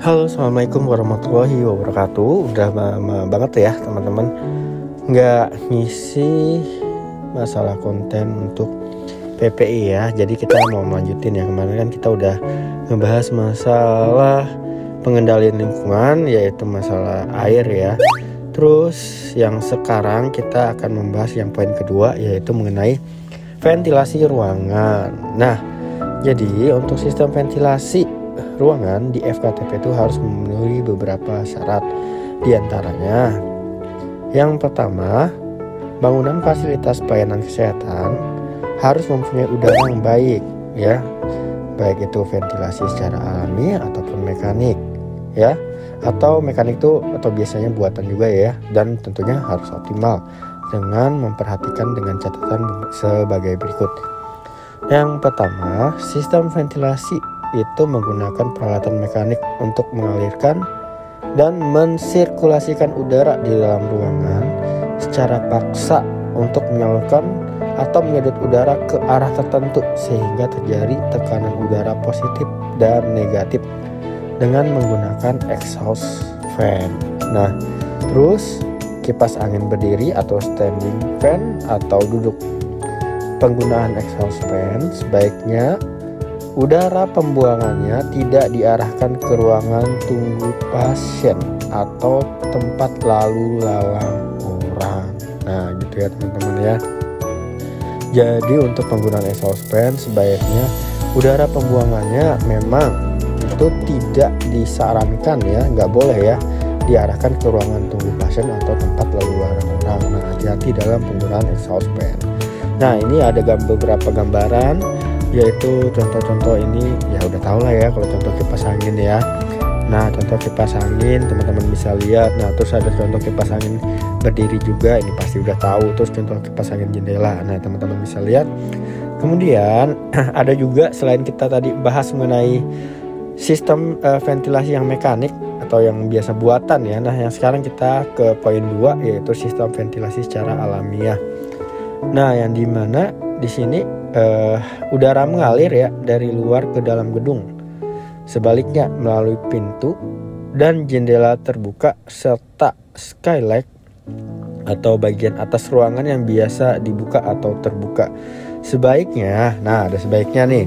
Halo, assalamualaikum warahmatullahi wabarakatuh. Udah lama banget ya teman-teman nggak ngisi masalah konten untuk PPI ya. Jadi kita mau lanjutin ya, kemarin kan kita udah ngebahas masalah pengendalian lingkungan, yaitu masalah air ya. Terus yang sekarang kita akan membahas yang poin kedua, yaitu mengenai ventilasi ruangan. Nah, jadi untuk sistem ventilasi ruangan di FKTP itu harus memenuhi beberapa syarat. Di antaranya, yang pertama, bangunan fasilitas pelayanan kesehatan harus mempunyai udara yang baik ya, baik itu ventilasi secara alami ataupun mekanik ya, atau mekanik itu atau biasanya buatan juga ya, dan tentunya harus optimal dengan memperhatikan dengan catatan sebagai berikut. Yang pertama, sistem ventilasi itu menggunakan peralatan mekanik untuk mengalirkan dan mensirkulasikan udara di dalam ruangan secara paksa untuk menyalurkan atau menyedot udara ke arah tertentu sehingga terjadi tekanan udara positif dan negatif dengan menggunakan exhaust fan. Nah, terus kipas angin berdiri atau standing fan atau duduk. Penggunaan exhaust fan sebaiknya udara pembuangannya tidak diarahkan ke ruangan tunggu pasien atau tempat lalu lalang orang. Nah, gitu ya teman-teman ya. Jadi untuk penggunaan exhaust fan sebaiknya udara pembuangannya memang itu tidak disarankan ya, nggak boleh ya diarahkan ke ruangan tunggu pasien atau tempat lalu lalang orang. Nah, hati-hati dalam penggunaan exhaust fan. Nah, ini ada beberapa gambaran, yaitu contoh-contoh ini ya udah tau lah ya kalau contoh kipas angin ya. Nah, contoh kipas angin teman-teman bisa lihat. Nah, terus ada contoh kipas angin berdiri juga, ini pasti udah tahu. Terus contoh kipas angin jendela, nah teman-teman bisa lihat. Kemudian ada juga selain kita tadi bahas mengenai sistem ventilasi yang mekanik atau yang biasa buatan ya. Nah, yang sekarang kita ke poin 2, yaitu sistem ventilasi secara alamiah. Nah, yang dimana di sini udara mengalir ya dari luar ke dalam gedung, sebaliknya melalui pintu dan jendela terbuka serta skylight atau bagian atas ruangan yang biasa dibuka atau terbuka. Sebaiknya, nah ada sebaiknya nih,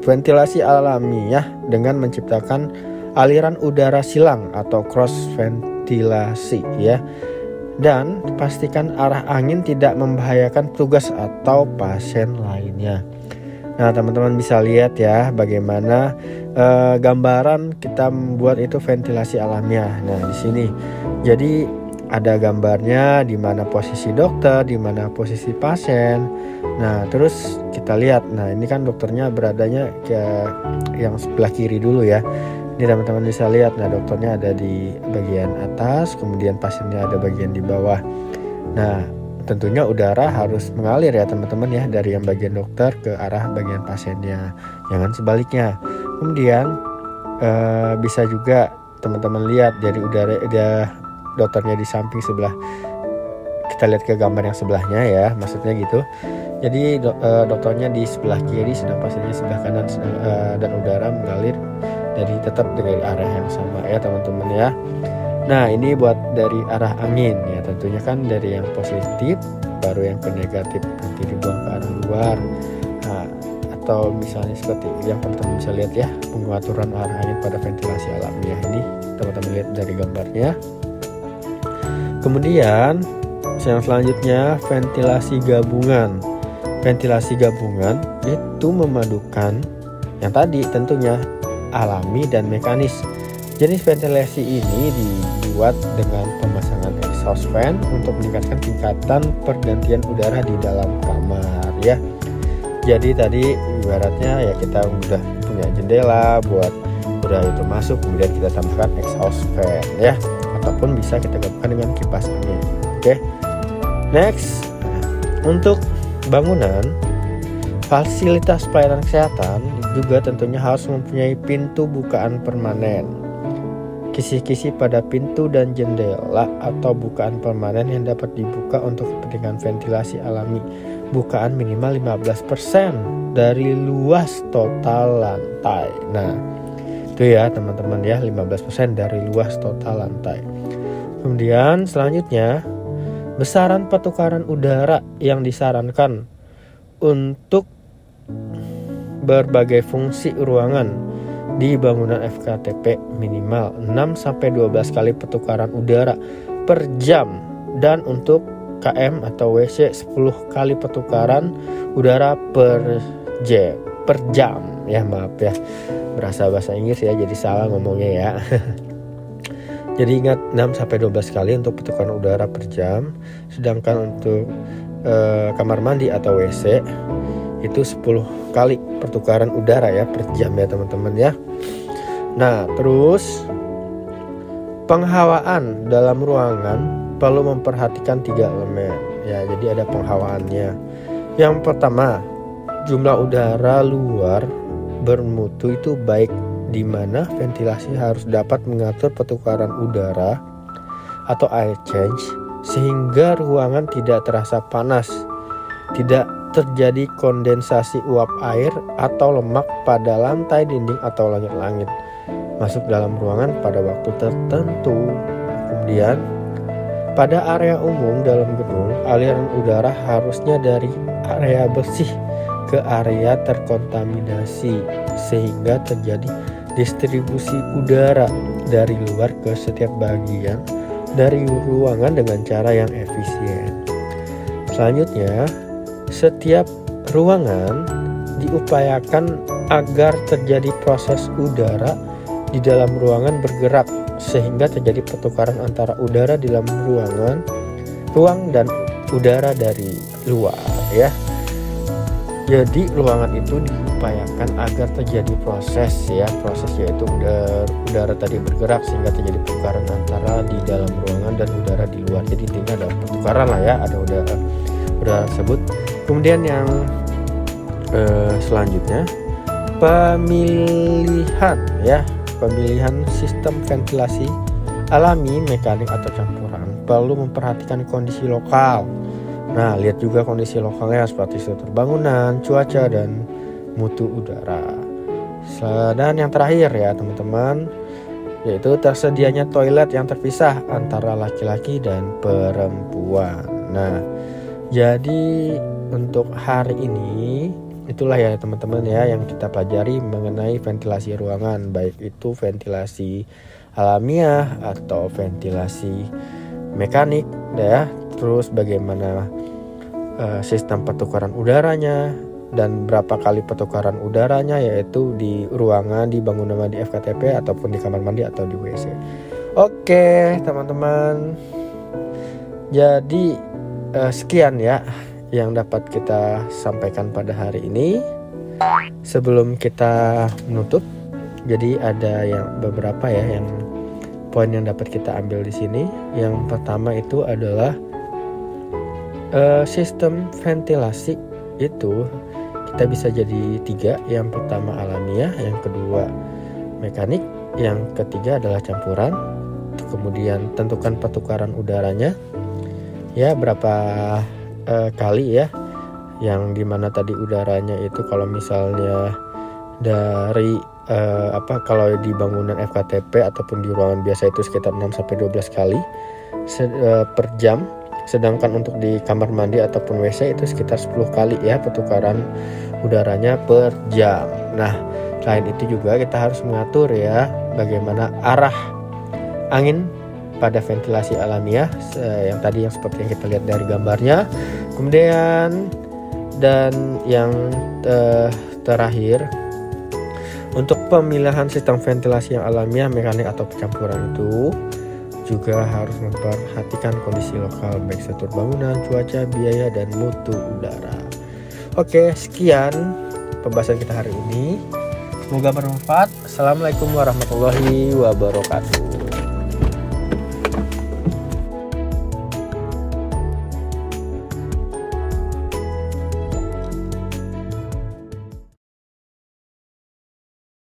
ventilasi alamiah dengan menciptakan aliran udara silang atau cross ventilasi ya. Dan pastikan arah angin tidak membahayakan petugas atau pasien lainnya. Nah, teman-teman bisa lihat ya bagaimana gambaran kita membuat itu ventilasi alamiah. Nah, di sini jadi ada gambarnya di mana posisi dokter, di mana posisi pasien. Nah, terus kita lihat. Nah, ini kan dokternya beradanya ke yang sebelah kiri dulu ya. Ini teman-teman bisa lihat, nah dokternya ada di bagian atas, kemudian pasiennya ada bagian di bawah. Nah, tentunya udara harus mengalir ya teman-teman ya, dari yang bagian dokter ke arah bagian pasiennya, jangan sebaliknya. Kemudian bisa juga teman-teman lihat dari udara dokternya di samping sebelah, kita lihat ke gambar yang sebelahnya ya, maksudnya gitu. Jadi dokternya di sebelah kiri, sedang pasiennya sebelah kanan, dan udara mengalir tetap dari arah yang sama ya teman-teman ya. Nah, ini buat dari arah angin ya, tentunya kan dari yang positif baru yang ke negatif nanti dibuang ke arah luar. Nah, atau misalnya seperti yang teman-teman bisa lihat ya, pengaturan arah angin pada ventilasi alamiah ini teman-teman lihat dari gambarnya. Kemudian yang selanjutnya ventilasi gabungan. Ventilasi gabungan itu memadukan yang tadi tentunya alami dan mekanis. Jenis ventilasi ini dibuat dengan pemasangan exhaust fan untuk meningkatkan tingkatan pergantian udara di dalam kamar ya. Jadi tadi ibaratnya ya kita udah punya jendela buat udara itu masuk, kemudian kita tambahkan exhaust fan ya, ataupun bisa kita gabungkan dengan kipas angin. Oke. Next, untuk bangunan fasilitas pelayanan kesehatan juga tentunya harus mempunyai pintu bukaan permanen. Kisi-kisi pada pintu dan jendela atau bukaan permanen yang dapat dibuka untuk kepentingan ventilasi alami. Bukaan minimal 15% dari luas total lantai. Nah, Itu ya teman-teman ya, 15% dari luas total lantai. Kemudian selanjutnya, besaran pertukaran udara yang disarankan untuk berbagai fungsi ruangan di bangunan FKTP minimal 6-12 kali pertukaran udara per jam, dan untuk KM atau WC 10 kali pertukaran udara per jam. Ya maaf ya, berasa bahasa Inggris ya, jadi salah ngomongnya ya. Jadi ingat 6-12 kali untuk pertukaran udara per jam. Sedangkan untuk kamar mandi atau WC itu 10 kali pertukaran udara ya per jam ya teman-teman ya. Nah terus penghawaan dalam ruangan perlu memperhatikan 3 elemen ya. Jadi ada penghawaannya. Yang pertama, jumlah udara luar bermutu itu baik, di mana ventilasi harus dapat mengatur pertukaran udara atau air change sehingga ruangan tidak terasa panas, tidak terjadi kondensasi uap air atau lemak pada lantai, dinding atau langit-langit masuk dalam ruangan pada waktu tertentu. Kemudian pada area umum dalam gedung, aliran udara harusnya dari area bersih ke area terkontaminasi sehingga terjadi distribusi udara dari luar ke setiap bagian dari ruangan dengan cara yang efisien. Selanjutnya, setiap ruangan diupayakan agar terjadi proses udara di dalam ruangan bergerak sehingga terjadi pertukaran antara udara di dalam ruang dan udara dari luar ya. Jadi ruangan itu diupayakan agar terjadi proses yaitu udara tadi bergerak sehingga terjadi pertukaran antara di dalam ruangan dan udara di luar. Jadi intinya ada pertukaran lah ya, ada udara tersebut. Kemudian yang selanjutnya, pemilihan sistem ventilasi alami, mekanik atau campuran perlu memperhatikan kondisi lokal. Nah, lihat juga kondisi lokalnya seperti struktur bangunan, cuaca, dan mutu udara. Dan yang terakhir ya teman-teman, yaitu tersedianya toilet yang terpisah antara laki-laki dan perempuan. Nah, jadi untuk hari ini itulah ya teman-teman ya yang kita pelajari mengenai ventilasi ruangan, baik itu ventilasi alamiah atau ventilasi mekanik ya. Terus bagaimana sistem pertukaran udaranya dan berapa kali pertukaran udaranya, yaitu di ruangan, di bangunan di FKTP ataupun di kamar mandi atau di WC. Oke teman-teman, jadi sekian ya yang dapat kita sampaikan pada hari ini. Sebelum kita menutup, jadi ada beberapa ya yang poin yang dapat kita ambil di sini. Yang pertama itu adalah sistem ventilasi itu kita bisa jadi 3. Yang pertama alamiah, yang kedua mekanik, yang ketiga adalah campuran. Kemudian tentukan pertukaran udaranya ya berapa kali ya, yang dimana tadi udaranya itu kalau misalnya dari kalau di bangunan FKTP ataupun di ruangan biasa itu sekitar 6-12 kali per jam. Sedangkan untuk di kamar mandi ataupun WC itu sekitar 10 kali ya pertukaran udaranya per jam. Nah, selain itu juga kita harus mengatur ya bagaimana arah angin pada ventilasi alamiah yang tadi yang seperti yang kita lihat dari gambarnya. Kemudian dan yang terakhir, untuk pemilihan sistem ventilasi yang alamiah, mekanik atau campuran itu juga harus memperhatikan kondisi lokal baik struktur bangunan, cuaca, biaya, dan mutu udara. Oke, sekian pembahasan kita hari ini. Semoga bermanfaat. Assalamualaikum warahmatullahi wabarakatuh.